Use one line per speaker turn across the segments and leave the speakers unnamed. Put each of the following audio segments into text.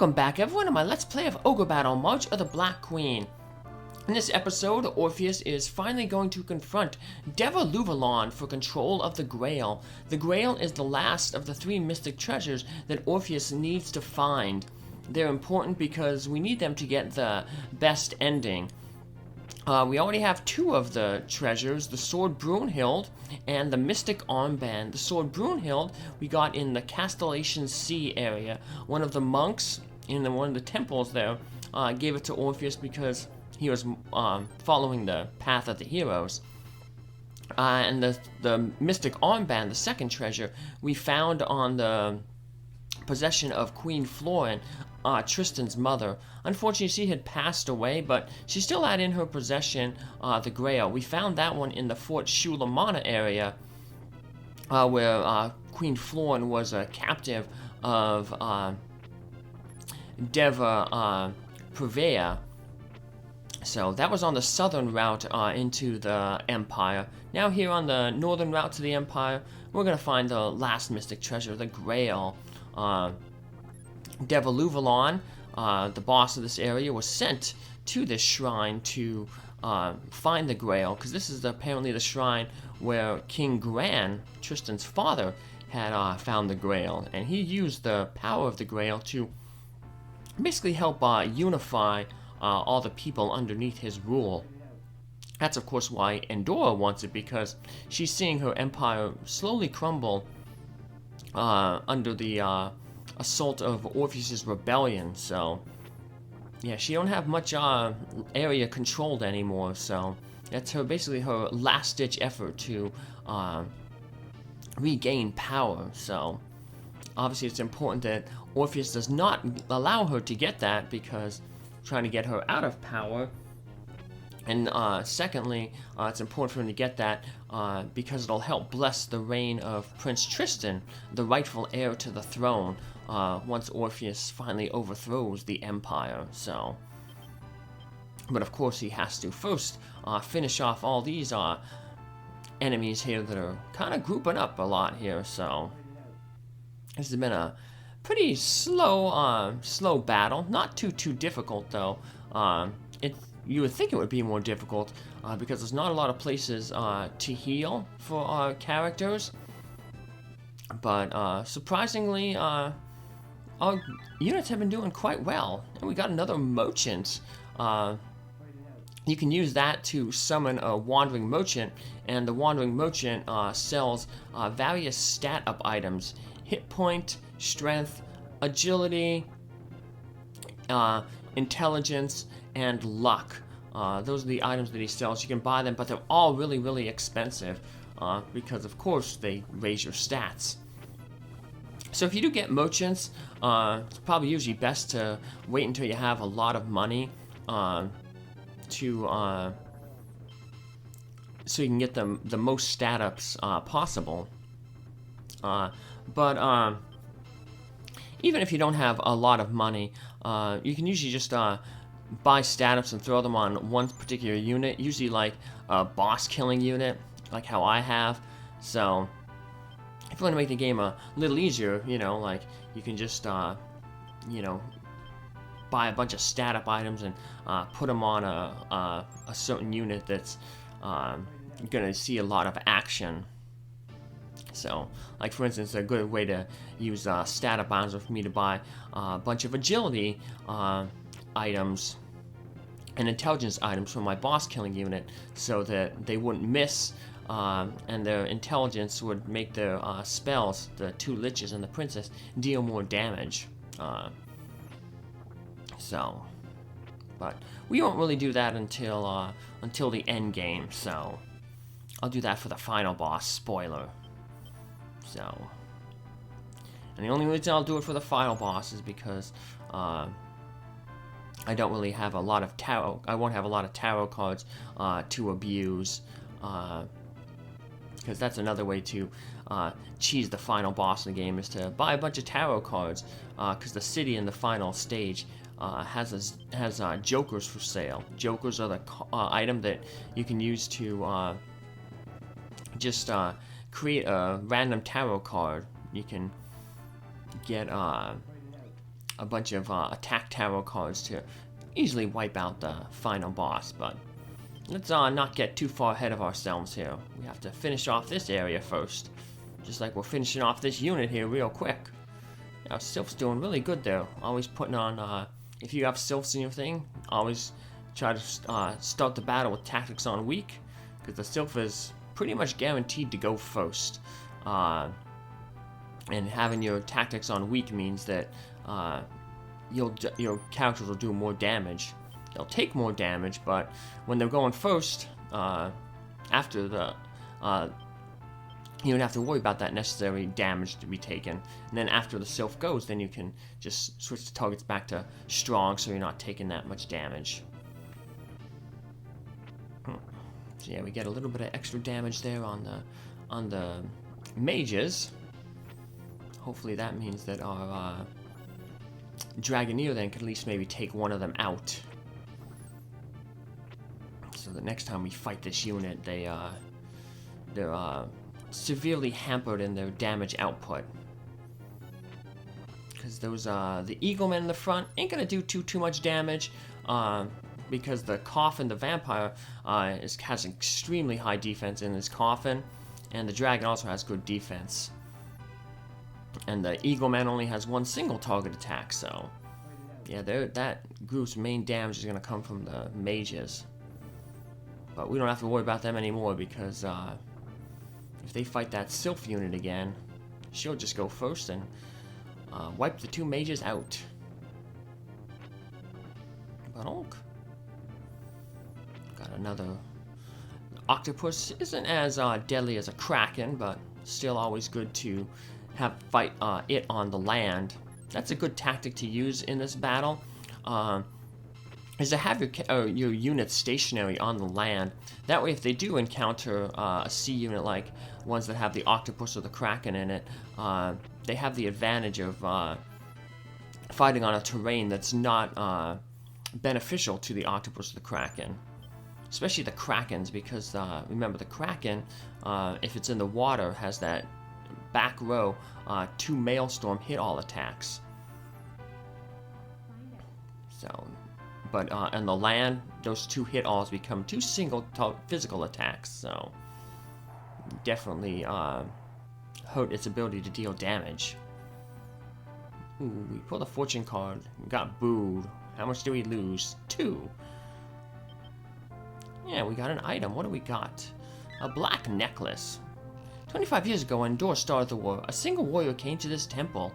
Welcome back everyone to my Let's Play of Ogre Battle, March of the Black Queen. In this episode, Orpheus is finally going to confront Deva Luvalon for control of the Grail. The Grail is the last of the 3 mystic treasures that Orpheus needs to find. They're important because we need them to get the best ending. We already have 2 of the treasures, the Sword Brunhild and the Mystic Armband. The Sword Brunhild we got in the Castellation Sea area. One of the monks in one of the temples there gave it to Orpheus because he was following the path of the heroes. And the Mystic Armband, the second treasure, we found on the possession of Queen Florin, Tristan's mother. Unfortunately, she had passed away, but she still had in her possession the Grail. We found that one in the Fort Shulamana area, where Queen Florin was a captive of Deva Luvalon. So that was on the southern route into the Empire. Now here on the northern route to the Empire, we're going to find the last mystic treasure, the Grail. Deva Luvalon, the boss of this area, was sent to this shrine to find the Grail, because this is apparently the shrine where King Gran, Tristan's father, had found the Grail, and he used the power of the Grail to basically help unify all the people underneath his rule. That's of course why Endora wants it, because she's seeing her empire slowly crumble under the assault of Orpheus's rebellion. So yeah, she don't have much area controlled anymore, so that's basically her last-ditch effort to regain power. So obviously it's important that Orpheus does not allow her to get that, because trying to get her out of power. And secondly, it's important for him to get that because it'll help bless the reign of Prince Tristan, the rightful heir to the throne, once Orpheus finally overthrows the Empire. So, but of course he has to first finish off all these enemies here that are kind of grouping up a lot here. So this has been a pretty slow battle. Not too difficult though. You would think it would be more difficult because there's not a lot of places to heal for our characters. But surprisingly, our units have been doing quite well. And we got another merchant. You can use that to summon a wandering merchant, and the wandering merchant sells various stat up items: hit point, strength, agility, intelligence, and luck. Those are the items that he sells. You can buy them, but they're all really expensive because of course they raise your stats. So if you do get merchants, it's probably usually best to wait until you have a lot of money so you can get the most stat ups possible. But even if you don't have a lot of money, you can usually just buy stat ups and throw them on one particular unit, usually like a boss killing unit, like how I have. So if you want to make the game a little easier, you know, like you can just you know, buy a bunch of stat up items and put them on a certain unit that's gonna see a lot of action. So, like for instance, a good way to use stat up items would for me to buy a bunch of agility items and intelligence items from my boss killing unit, so that they wouldn't miss, and their intelligence would make their spells, the 2 liches and the princess, deal more damage. So, but we won't really do that until the end game. So, I'll do that for the final boss. Spoiler. So, and the only reason I'll do it for the final boss is because I don't really have a lot of tarot. I won't have a lot of tarot cards to abuse, because that's another way to cheese the final boss in the game, is to buy a bunch of tarot cards, because the city in the final stage has jokers for sale. Jokers are the item that you can use to just create a random tarot card. You can get a bunch of attack tarot cards to easily wipe out the final boss, but let's not get too far ahead of ourselves here. We have to finish off this area first, just like we're finishing off this unit here real quick. Our Sylph's doing really good there. Always putting on, if you have Sylphs in your thing, always try to start the battle with tactics on weak, because the Sylph is pretty much guaranteed to go first. And having your tactics on weak means that your characters will do more damage. They'll take more damage, but when they're going first, after the you don't have to worry about that necessary damage to be taken. And then after the Sylph goes, then you can just switch the targets back to strong, so you're not taking that much damage. So yeah, we get a little bit of extra damage there on the mages. Hopefully that means that our Dragoneer then can at least maybe take one of them out. So the next time we fight this unit, they're severely hampered in their damage output. Because those the Eaglemen in the front ain't gonna do too much damage. Because the Coffin, the Vampire, has extremely high defense in his Coffin, and the Dragon also has good defense. And the Eagleman only has one single target attack, so yeah, that group's main damage is going to come from the mages. But we don't have to worry about them anymore, because if they fight that Sylph unit again, she'll just go first and wipe the two mages out. But got another octopus. Isn't as deadly as a kraken, but still always good to fight it on the land. That's a good tactic to use in this battle, is to have your units stationary on the land. That way, if they do encounter a sea unit like ones that have the octopus or the kraken in it, they have the advantage of fighting on a terrain that's not beneficial to the octopus or the kraken. Especially the krakens, because remember, the kraken, if it's in the water, has that back row 2 Maelstrom hit all attacks. So, but on the land, those 2 hit alls become 2 single physical attacks. So, definitely hurt its ability to deal damage. Ooh, we pulled a fortune card. We got booed. How much do we lose? 2. Yeah, we got an item. What do we got? A black necklace. 25 years ago, when Endor started the war, a single warrior came to this temple.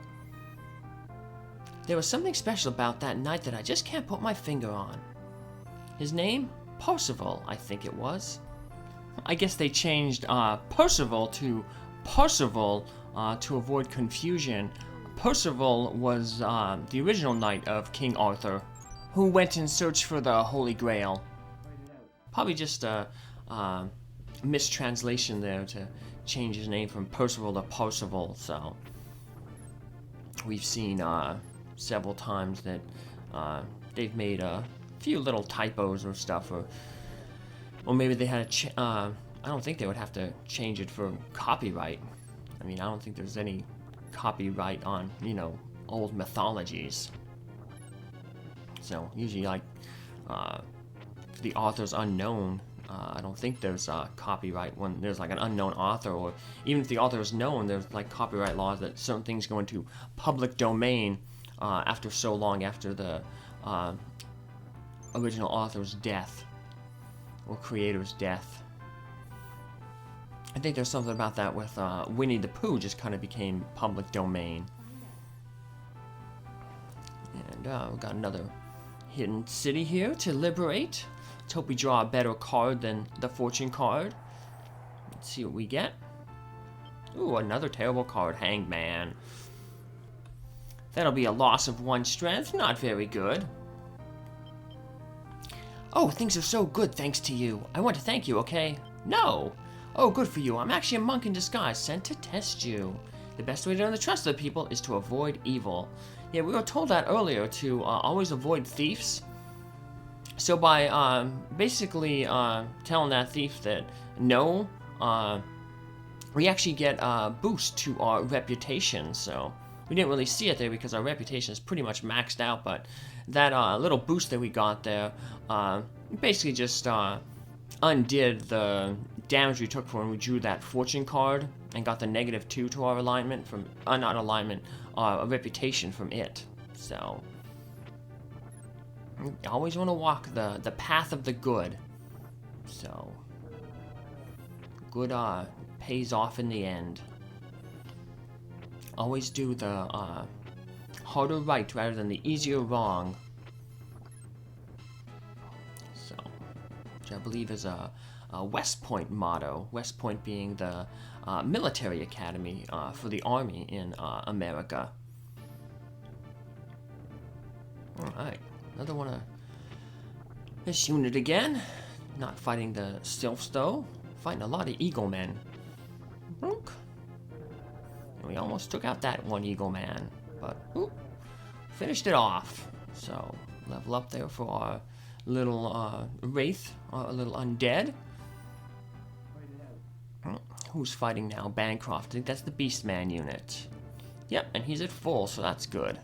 There was something special about that night that I just can't put my finger on. His name? Percival, I think it was. I guess they changed Percival to Percival to avoid confusion. Percival was the original knight of King Arthur, who went in search for the Holy Grail. Probably just a mistranslation there to change his name from Percival to Percival. So we've seen several times that they've made a few little typos or stuff, or maybe they had I don't think they would have to change it for copyright. I mean, I don't think there's any copyright on, old mythologies. So usually, like the author's unknown, I don't think there's copyright when there's like an unknown author, or even if the author is known, there's like copyright laws that certain things go into public domain after so long after the original author's death or creator's death. I think there's something about that with Winnie the Pooh, just kind of became public domain. And we've got another hidden city here to liberate. Let's hope we draw a better card than the fortune card. Let's see what we get. Ooh, another terrible card, Hangman. That'll be a loss of 1 strength, not very good. Oh, things are so good thanks to you. I want to thank you, okay? No! Oh, good for you. I'm actually a monk in disguise, sent to test you. The best way to earn the trust of people is to avoid evil. Yeah, we were told that earlier, to always avoid thieves. So by basically telling that thief that no, we actually get a boost to our reputation. So we didn't really see it there because our reputation is pretty much maxed out, but that little boost that we got there basically just undid the damage we took when we drew that fortune card and got the -2 to our alignment from, not alignment, a reputation from it. So, you always want to walk the path of the good. So, good pays off in the end. Always do the harder right rather than the easier wrong. So, which I believe is a West Point motto. West Point being the military academy for the army in America. Alright, another one of this unit again. Not fighting the sylphs though. Fighting a lot of eagle men. Boink. We almost took out that one eagle man, but finished it off. So, level up there for our little wraith, our little undead. Who's fighting now? Bancroft. I think that's the Beastman unit. Yep, and he's at full, so that's good.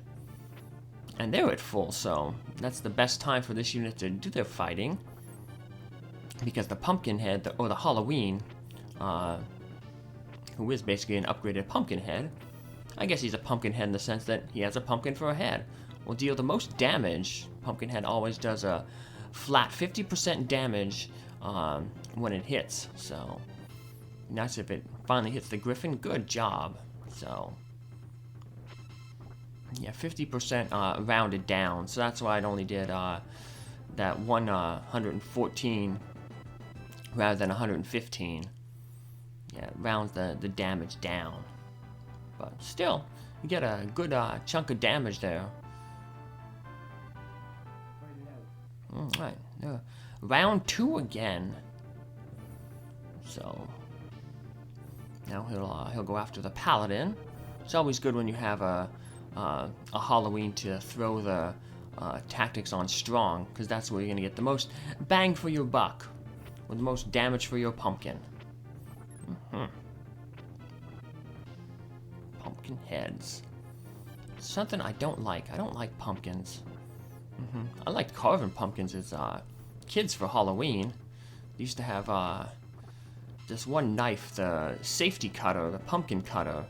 And they're at full, so that's the best time for this unit to do their fighting. Because the Pumpkinhead, or the Halloween, who is basically an upgraded Pumpkinhead, I guess he's a Pumpkinhead in the sense that he has a pumpkin for a head, will deal the most damage. Pumpkinhead always does a flat 50% damage when it hits, so nice if it finally hits the Griffin. Good job. So yeah, 50% rounded down, so that's why it only did that 114 rather than 115. Yeah, it rounds the damage down. But still, you get a good chunk of damage there. Alright, round 2 again. So now he'll go after the Paladin. It's always good when you have a Halloween to throw the tactics on strong, because that's where you're going to get the most bang for your buck, or the most damage for your pumpkin. Pumpkin heads. Something I don't like. I don't like pumpkins. I liked carving pumpkins as kids for Halloween. They used to have this one knife, the safety cutter, the pumpkin cutter.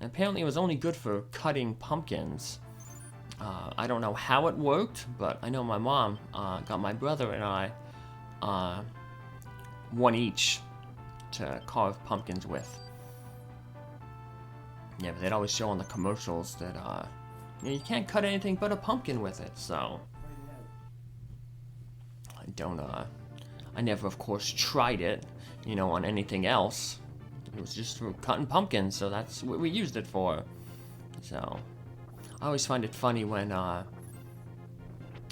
And apparently it was only good for cutting pumpkins. I don't know how it worked, but I know my mom got my brother and I one each to carve pumpkins with. Yeah, but they'd always show on the commercials that you can't cut anything but a pumpkin with it, so I never, of course, tried it, on anything else. It was just for cutting pumpkins, so that's what we used it for. So, I always find it funny when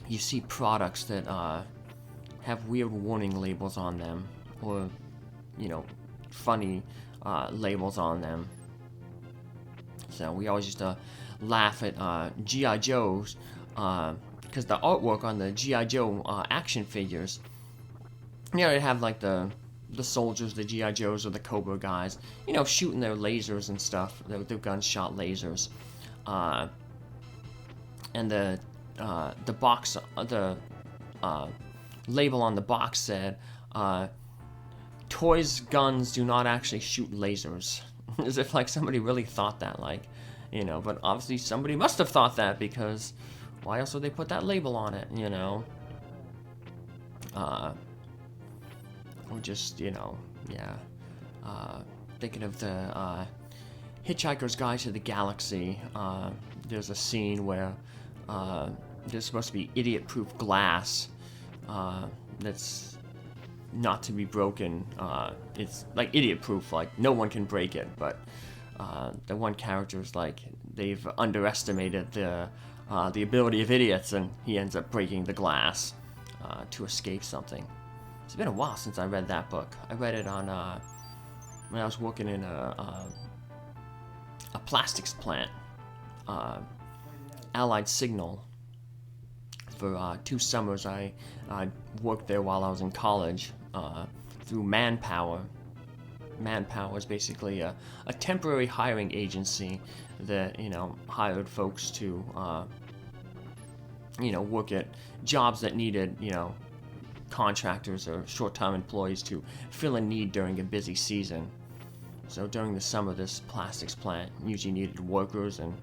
you see products that have weird warning labels on them, or, funny labels on them. So we always used to laugh at G.I. Joe's, because the artwork on the G.I. Joe action figures, they have like the soldiers, the G.I. Joes, or the Cobra guys, shooting their lasers and stuff, their gunshot lasers. And the box, the label on the box said, toys, guns do not actually shoot lasers. As if like somebody really thought that, but obviously somebody must have thought that, because why else would they put that label on it, or just, thinking of the Hitchhiker's Guide to the Galaxy. There's a scene where there's supposed to be idiot-proof glass that's not to be broken. It's like idiot-proof, like no one can break it, but the one character's like, they've underestimated the ability of idiots, and he ends up breaking the glass to escape something. It's been a while since I read that book. I read it on when I was working in a plastics plant, Allied Signal. For 2 summers, I worked there while I was in college through Manpower. Manpower is basically a temporary hiring agency that, hired folks to, work at jobs that needed, contractors or short-time employees to fill a need during a busy season. So during the summer, this plastics plant usually needed workers, and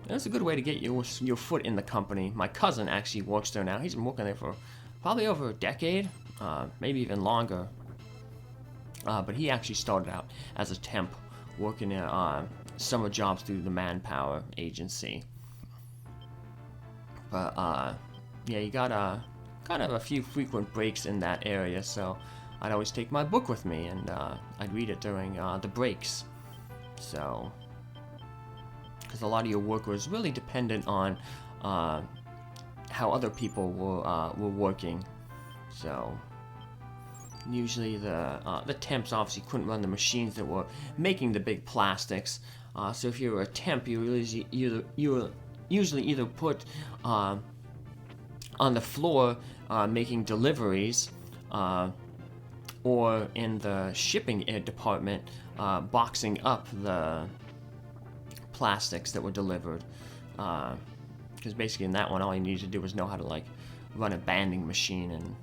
it's a good way to get your foot in the company. My cousin actually works there now. He's been working there for probably over a decade, maybe even longer. But he actually started out as a temp, working at summer jobs through the Manpower agency. But you got kind of a few frequent breaks in that area, so I'd always take my book with me, and I'd read it during the breaks. So, because a lot of your work was really dependent on how other people were working. So, usually the temps obviously couldn't run the machines that were making the big plastics. So if you were a temp, you were usually either put on the floor making deliveries, or in the shipping department boxing up the plastics that were delivered. Because basically in that one, all you needed to do was know how to run a banding machine and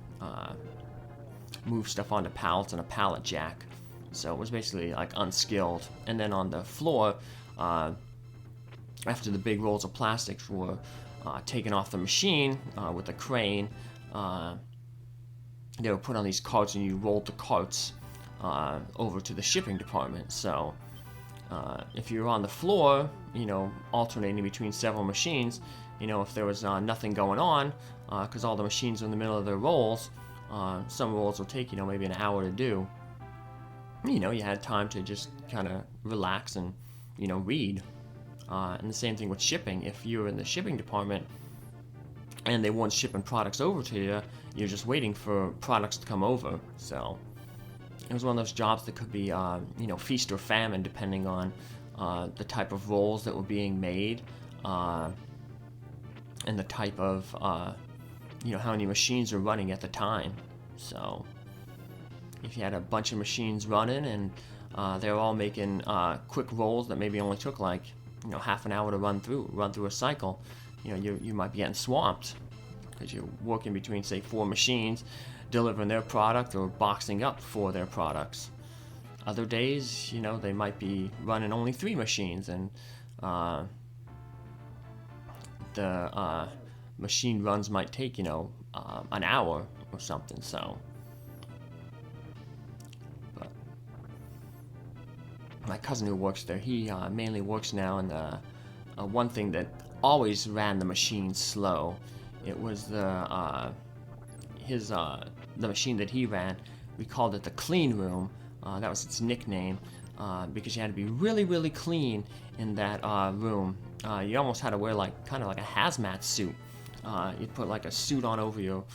move stuff onto pallets and a pallet jack. So it was basically unskilled. And then on the floor, after the big rolls of plastics were taken off the machine with a crane, they were put on these carts, and you rolled the carts over to the shipping department. So if you were on the floor, alternating between several machines, if there was nothing going on, because all the machines are in the middle of their rolls, some rolls will take, maybe an hour to do. You had time to just kind of relax and, read. And the same thing with shipping. If you were in the shipping department and they weren't shipping products over to you, you're just waiting for products to come over. So it was one of those jobs that could be, feast or famine, depending on the type of rolls that were being made, and the type of, how many machines are running at the time. So if you had a bunch of machines running and they were all making quick rolls that maybe only took half an hour to run through a cycle, you might be getting swamped because you're working between, say, 4 machines, delivering their product or boxing up for their products. Other days, they might be running only 3 machines, and the machine runs might take, an hour or something. So, but my cousin who works there, he mainly works now in the one thing that always ran the machine slow. It was the machine that he ran. We called it the clean room. That was its nickname, because you had to be really, really clean in that room. You almost had to wear kind of like a hazmat suit. You'd put a suit on over your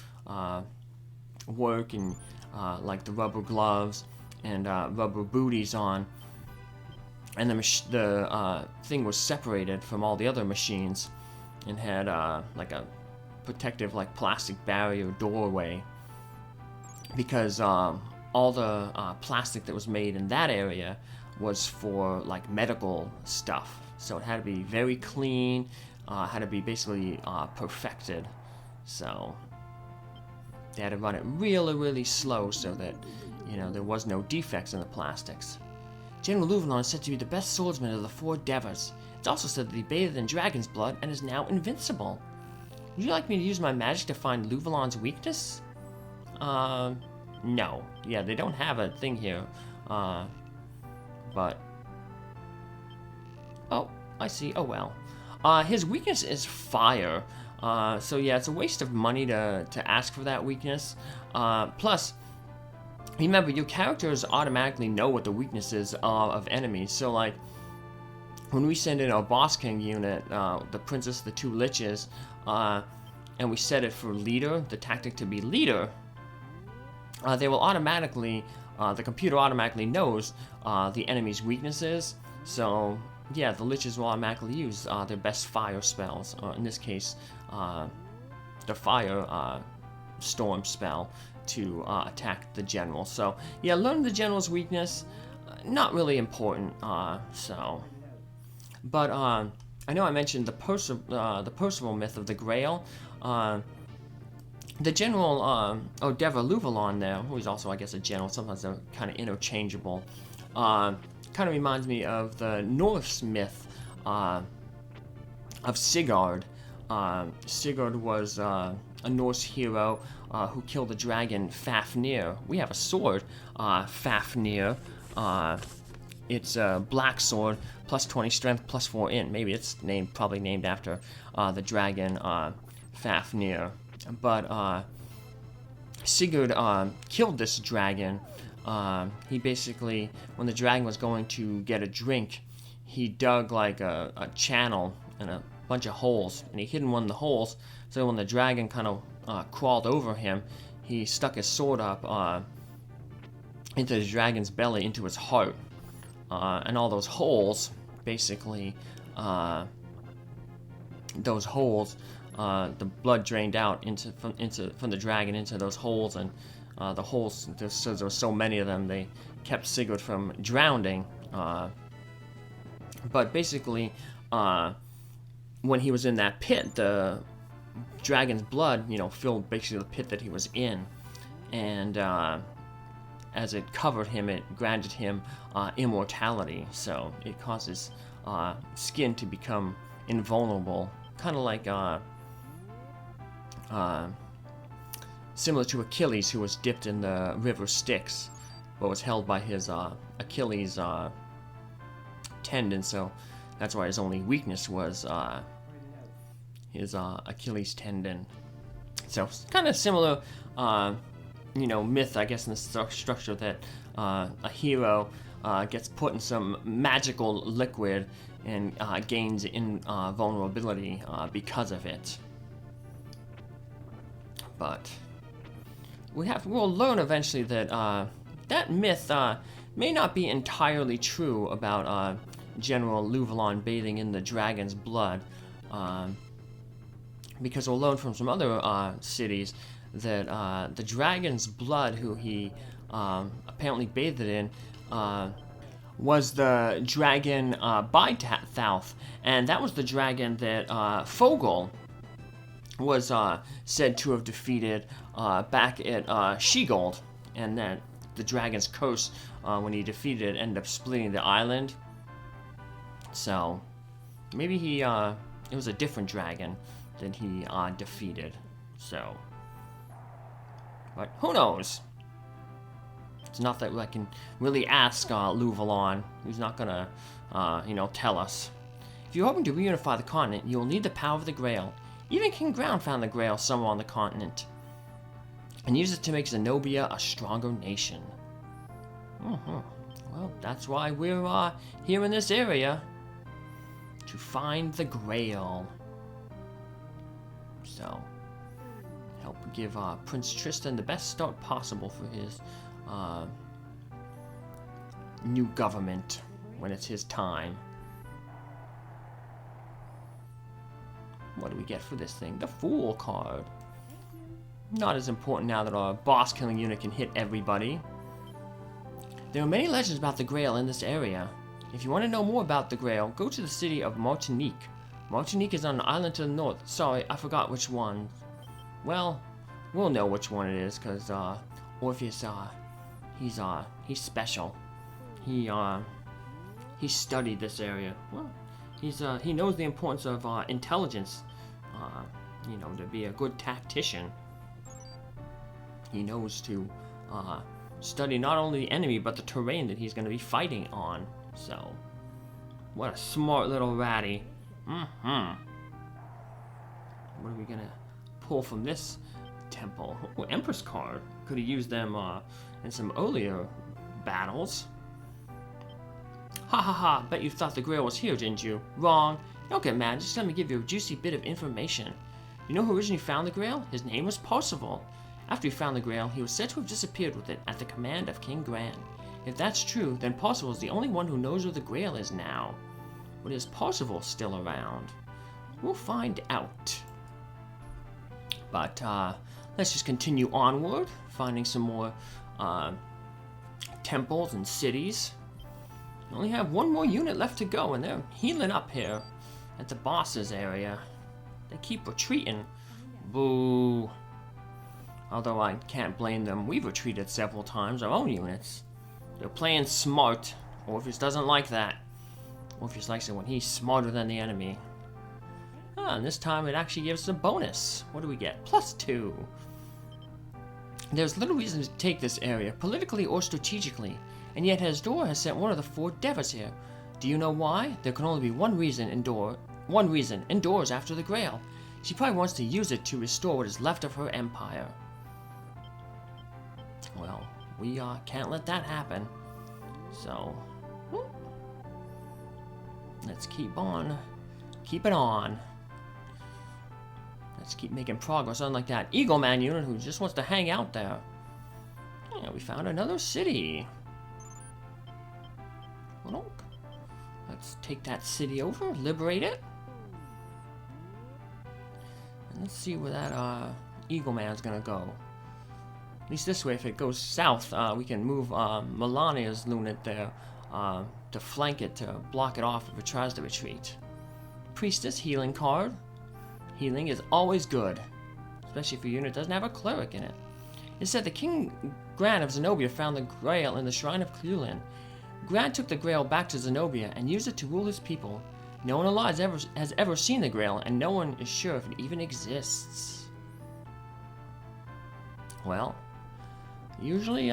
work, and the rubber gloves and rubber booties on. And the thing was separated from all the other machines and had a protective plastic barrier doorway, because all the plastic that was made in that area was for medical stuff. So it had to be very clean, had to be basically perfected. So they had to run it really, really slow so that, there was no defects in the plastics. General Luvalon is said to be the best swordsman of the 4 devas. It's also said that he bathed in dragon's blood and is now invincible. Would you like me to use my magic to find Luvalon's weakness? No. Yeah, they don't have a thing here. But... oh, I see. Oh, well. His weakness is fire. So yeah, it's a waste of money to ask for that weakness. Plus, remember, your characters automatically know what the weaknesses are of enemies. So, when we send in our Boss King unit, the Princess, the 2 Liches, and we set it for leader, the tactic to be leader, they will automatically, the computer automatically knows the enemy's weaknesses. So, yeah, the Liches will automatically use their best fire spells. In this case, the fire storm spell to attack the general. So, yeah, learn the general's weakness. not really important. But I know I mentioned the Percival myth of the Grail. The general, Deva Luvalon there, who is also, I guess, a general, sometimes they're kind of interchangeable, kind of reminds me of the Norse myth of Sigurd. Sigurd was a Norse hero who killed the dragon Fafnir. We have a sword, Fafnir. It's a black sword, plus 20 strength, plus 4 int. Maybe it's probably named after the dragon Fafnir. But Sigurd killed this dragon. He basically, when the dragon was going to get a drink, he dug like a channel and a bunch of holes, and he hid in one of the holes. So when the dragon kind of crawled over him, he stuck his sword up into the dragon's belly, into his heart, and all those holes, basically, those holes. The blood drained out from the dragon into those holes, and the holes, there were so many of them, they kept Sigurd from drowning. But basically, when he was in that pit, the dragon's blood, filled basically the pit that he was in, and as it covered him, it granted him immortality. So it causes skin to become invulnerable, kind of like similar to Achilles, who was dipped in the river Styx, but was held by his Achilles tendon. So that's why his only weakness was his Achilles tendon. So kind of similar, myth, I guess, in the structure that a hero gets put in some magical liquid and gains invulnerability because of it. But we'll learn eventually that that myth may not be entirely true about General Luvalon bathing in the dragon's blood, because we'll learn from some other cities that the dragon's blood, who he apparently bathed it in, was the dragon Bythalth, and that was the dragon that Fogel was said to have defeated back at Shegold, and that the dragon's curse, when he defeated it, ended up splitting the island. So maybe it was a different dragon that he defeated. So, but who knows? It's not that I can really ask Luvalon, who's not gonna, tell us. If you're hoping to reunify the continent, you will need the power of the Grail. Even King Ground found the Grail somewhere on the continent, and used it to make Zenobia a stronger nation. Well, that's why we're here in this area, to find the Grail. So, help give Prince Tristan the best start possible for his new government when it's his time. What do we get for this thing? The Fool card. Not as important now that our boss killing unit can hit everybody. There are many legends about the Grail in this area. If you want to know more about the Grail, go to the city of Martinique. Martinique is on an island to the north. Sorry, I forgot which one. Well, we'll know which one it is, because Orpheus, he's special. He studied this area. Well, he knows the importance of intelligence, to be a good tactician. He knows to study not only the enemy, but the terrain that he's going to be fighting on. So, what a smart little ratty. What are we going to pull from this temple? Oh, Empress card. Could have used them in some earlier battles. Ha ha ha, bet you thought the Grail was here, didn't you? Wrong. Don't get mad, just let me give you a juicy bit of information. You know who originally found the Grail? His name was Percival. After he found the Grail, he was said to have disappeared with it at the command of King Gran. If that's true, then Percival is the only one who knows where the Grail is now. But is Percival still around? We'll find out. But let's just continue onward, finding some more temples and cities. We only have one more unit left to go, and they're healing up here at the boss's area. They keep retreating. Boo. Although I can't blame them. We've retreated several times, our own units. They're playing smart. Orpheus doesn't like that. Orpheus likes it when he's smarter than the enemy. Ah, and this time it actually gives us a bonus. What do we get? +2. There's little reason to take this area, politically or strategically, and yet Hasdor has sent one of the 4 devas here. Do you know why? There can only be one reason indoors after the Grail. She probably wants to use it to restore what is left of her empire. Well, we can't let that happen. So, let's keep on. Keep it on. Let's keep making progress, unlike that Eagle Man unit who just wants to hang out there. Yeah, we found another city. Let's take that city over, liberate it. And let's see where that Eagle Man's gonna go. At least this way, if it goes south, we can move Melania's unit there to flank it, to block it off if it tries to retreat. Priestess healing card. Healing is always good, especially if your unit doesn't have a cleric in it. It said the King Gran of Zenobia found the Grail in the Shrine of Clulin. Gran took the Grail back to Zenobia and used it to rule his people. No one alive has ever seen the Grail, and no one is sure if it even exists. Well, usually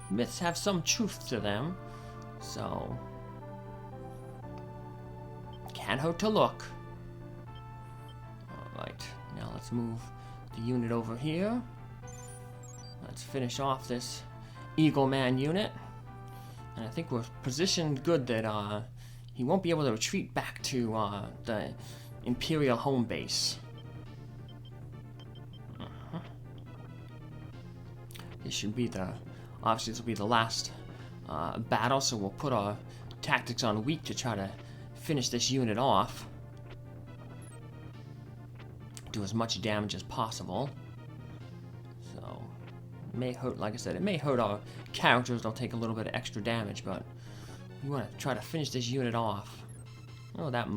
myths have some truth to them, so can't hurt to look. Alright, now let's move the unit over here. Let's finish off this Eagle Man unit. And I think we're positioned good that he won't be able to retreat back to the Imperial home base. This should be obviously this will be the last battle, so we'll put our tactics on weak to try to finish this unit off. Do as much damage as possible. So, it may hurt, like I said, it may hurt our characters, they'll take a little bit of extra damage, but we want to try to finish this unit off. Oh, that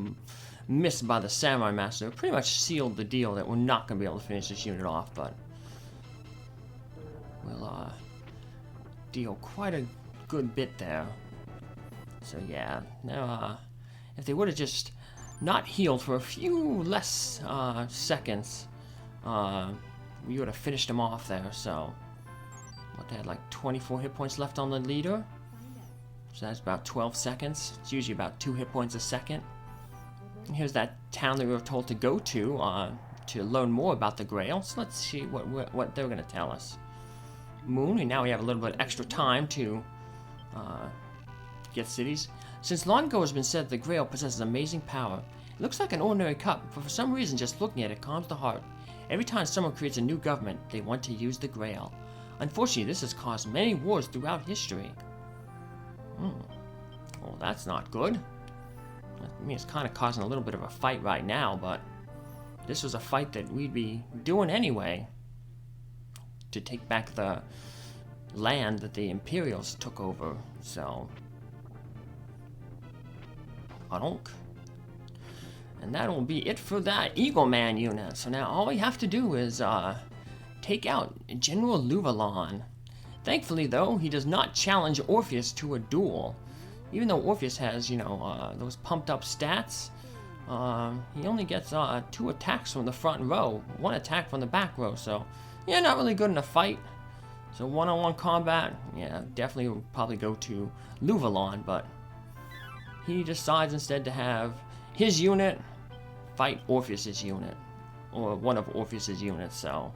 miss by the Samurai Master pretty much sealed the deal that we're not going to be able to finish this unit off, but we'll deal quite a good bit there. So yeah, now if they would have just not healed for a few less seconds, we would have finished them off there. So what, they had like 24 hit points left on the leader, so that's about 12 seconds. It's usually about 2 hit points a second. And here's that town that we were told to go to learn more about the Grail. So let's see what they're going to tell us. Moon, and now we have a little bit extra time to get cities. Since long ago has been said the Grail possesses amazing power. It looks like an ordinary cup, but for some reason just looking at it calms the heart. Every time someone creates a new government, they want to use the Grail. Unfortunately, this has caused many wars throughout history. Well, that's not good. I mean, it's kind of causing a little bit of a fight right now, but this was a fight that we'd be doing anyway to take back the land that the Imperials took over, so Adonk. And that'll be it for that Eagle Man unit. So now all we have to do is take out General Luvalon. Thankfully, though, he does not challenge Orpheus to a duel. Even though Orpheus has, you know, those pumped up stats, he only gets 2 attacks from the front row, 1 attack from the back row, so yeah, not really good in a fight. So one-on-one combat, yeah, definitely would probably go to Luvalon, but he decides instead to have his unit fight Orpheus's unit, or one of Orpheus's units, so.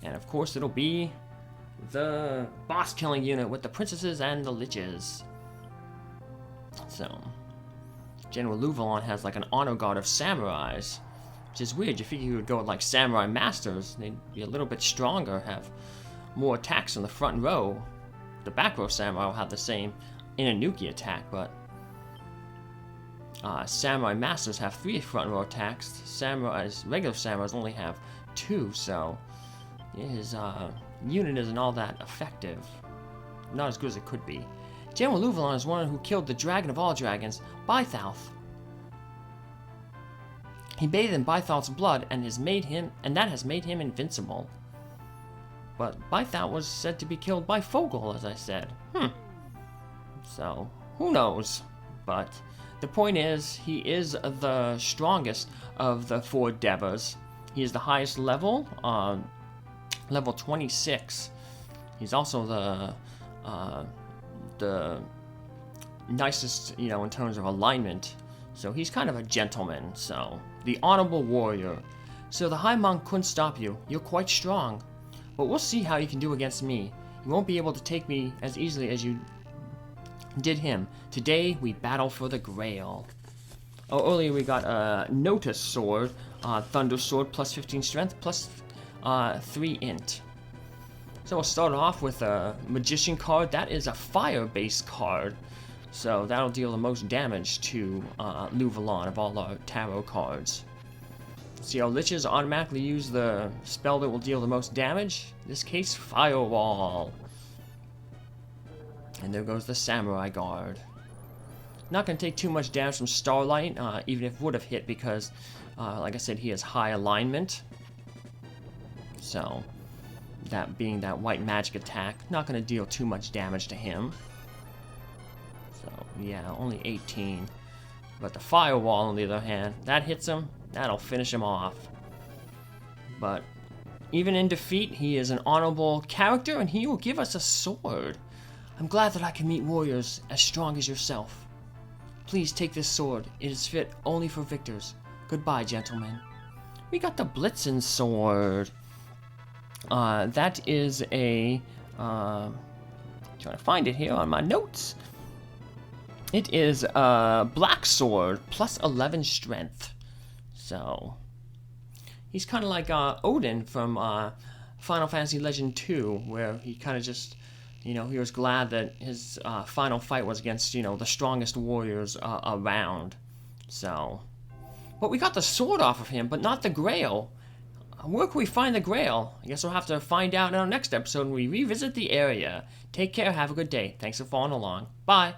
And of course it'll be the boss killing unit with the princesses and the liches. So, General Luvalon has like an honor guard of samurais, which is weird. You figure he would go with like samurai masters, they'd be a little bit stronger, have more attacks in the front row. The back row samurai will have the same Inanuki attack, but samurai masters have 3 front row attacks. Regular samurais only have 2, so his unit isn't all that effective. Not as good as it could be. Deva Luvalon is one who killed the dragon of all dragons, Bythouth. He bathed in Bythouth's blood and that has made him invincible. But Bythouth was said to be killed by Fogel, as I said. So, who knows? But the point is, he is the strongest of the 4 devas. He is the highest level, level 26. He's also the nicest, in terms of alignment. So he's kind of a gentleman, so. The honorable warrior. So the High Monk couldn't stop you. You're quite strong. But we'll see how you can do against me. You won't be able to take me as easily as you did him. Today, we battle for the Grail. Oh, earlier we got a Notice Sword, Thunder Sword, plus 15 strength, plus 3 int. So we'll start off with a Magician card. That is a fire-based card. So that'll deal the most damage to Luvalon of all our tarot cards. See how Liches automatically use the spell that will deal the most damage? In this case, Firewall. And there goes the Samurai Guard. Not going to take too much damage from Starlight, even if it would have hit because, like I said, he has high alignment. So, that being that white magic attack, not going to deal too much damage to him. So, yeah, only 18. But the Firewall, on the other hand, that hits him, that'll finish him off. But, even in defeat, he is an honorable character, and he will give us a sword. I'm glad that I can meet warriors as strong as yourself. Please take this sword. It is fit only for victors. Goodbye, gentlemen. We got the Blitzen sword. That is a... trying to find it here on my notes. It is a black sword, plus 11 strength. So... he's kind of like Odin from Final Fantasy Legend 2, where he kind of just... he was glad that his final fight was against, the strongest warriors around. So, but we got the sword off of him, but not the Grail. Where can we find the Grail? I guess we'll have to find out in our next episode when we revisit the area. Take care, have a good day. Thanks for following along. Bye.